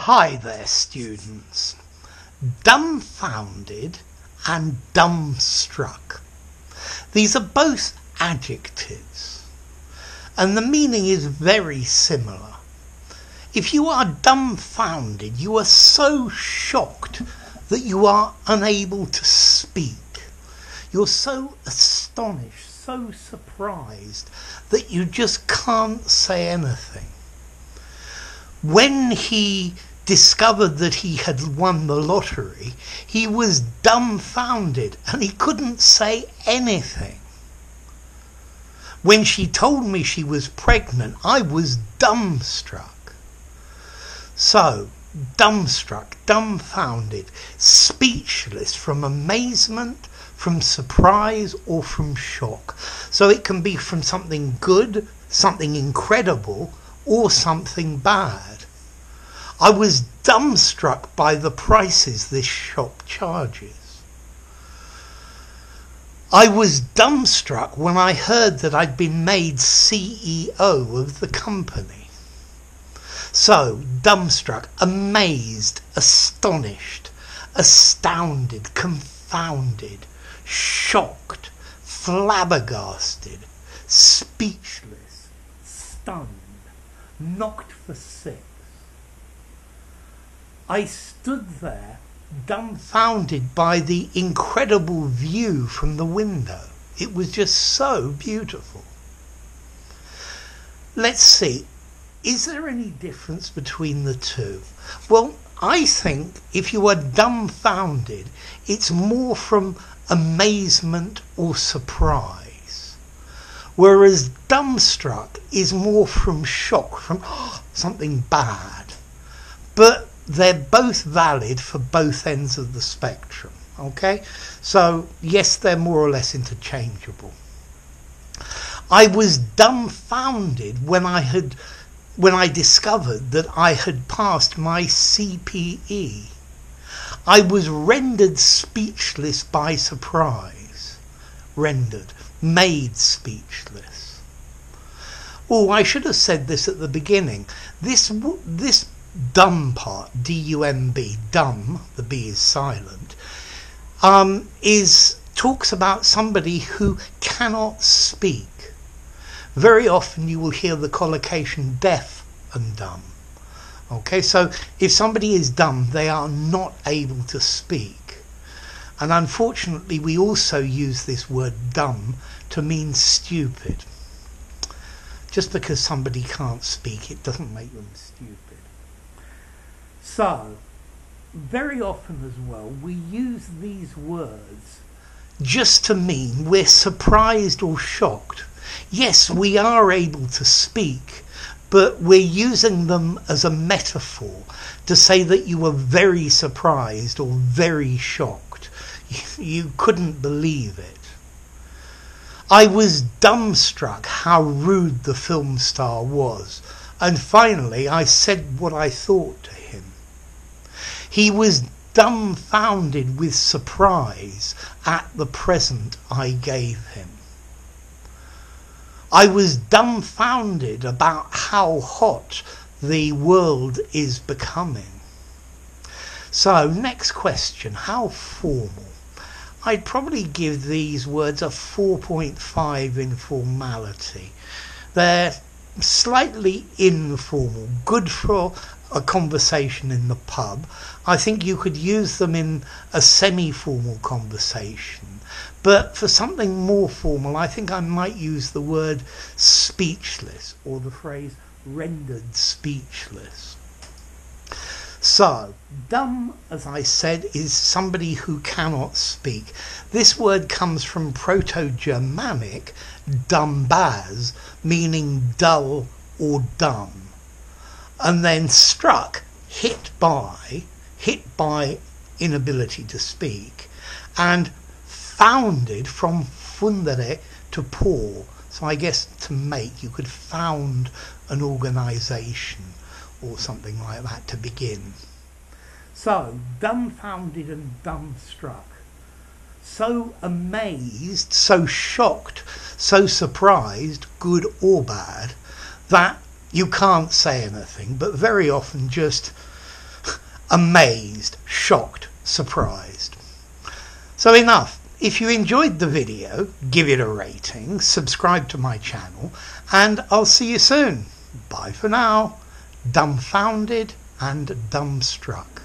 Hi there, students. Dumbfounded and dumbstruck. These are both adjectives, and the meaning is very similar. If you are dumbfounded, you are so shocked that you are unable to speak. You're so astonished, so surprised that you just can't say anything. When he discovered that he had won the lottery, he was dumbfounded and he couldn't say anything. When she told me she was pregnant, I was dumbstruck. So, dumbstruck, dumbfounded, speechless from amazement, from surprise, or from shock. So it can be from something good, something incredible, or something bad. I was dumbstruck by the prices this shop charges. I was dumbstruck when I heard that I'd been made CEO of the company. So, dumbstruck, amazed, astonished, astounded, confounded, shocked, flabbergasted, speechless, stunned, knocked for six. I stood there dumbfounded by the incredible view from the window. It was just so beautiful. Let's see, is there any difference between the two? Well, I think if you are dumbfounded, it's more from amazement or surprise, whereas dumbstruck is more from shock, from something bad. But they're both valid for both ends of the spectrum, okay? So yes, they're more or less interchangeable. I was dumbfounded when I discovered that I had passed my CPE. I was rendered speechless by surprise. Rendered, made speechless. Oh, I should have said this at the beginning. This dumb part, D-U-M-B, dumb, the B is silent, talks about somebody who cannot speak. Very often you will hear the collocation deaf and dumb. Okay, so if somebody is dumb, they are not able to speak. And unfortunately, we also use this word dumb to mean stupid. Just because somebody can't speak, it doesn't make them stupid. So, very often as well, we use these words just to mean we're surprised or shocked. Yes, we are able to speak, but we're using them as a metaphor to say that you were very surprised or very shocked. You couldn't believe it. I was dumbstruck how rude the film star was, and finally I said what I thought to him. He was dumbfounded with surprise at the present I gave him. I was dumbfounded about how hot the world is becoming. So, next question, how formal? I'd probably give these words a 4.5 informality. They're slightly informal, good for a conversation in the pub. I think you could use them in a semi-formal conversation. But for something more formal, I think I might use the word speechless or the phrase rendered speechless. So, dumb, as I said, is somebody who cannot speak. This word comes from Proto-Germanic dumbaz, meaning dull or dumb. And then struck, hit by inability to speak, and founded from fundere, to pour. So I guess to make, you could found an organisation or something like that to begin. So, dumbfounded and dumbstruck. So amazed, so shocked, so surprised, good or bad, that you can't say anything, but very often just amazed, shocked, surprised. So enough. If you enjoyed the video, give it a rating, subscribe to my channel, and I'll see you soon. Bye for now. Dumbfounded and Dumbstruck.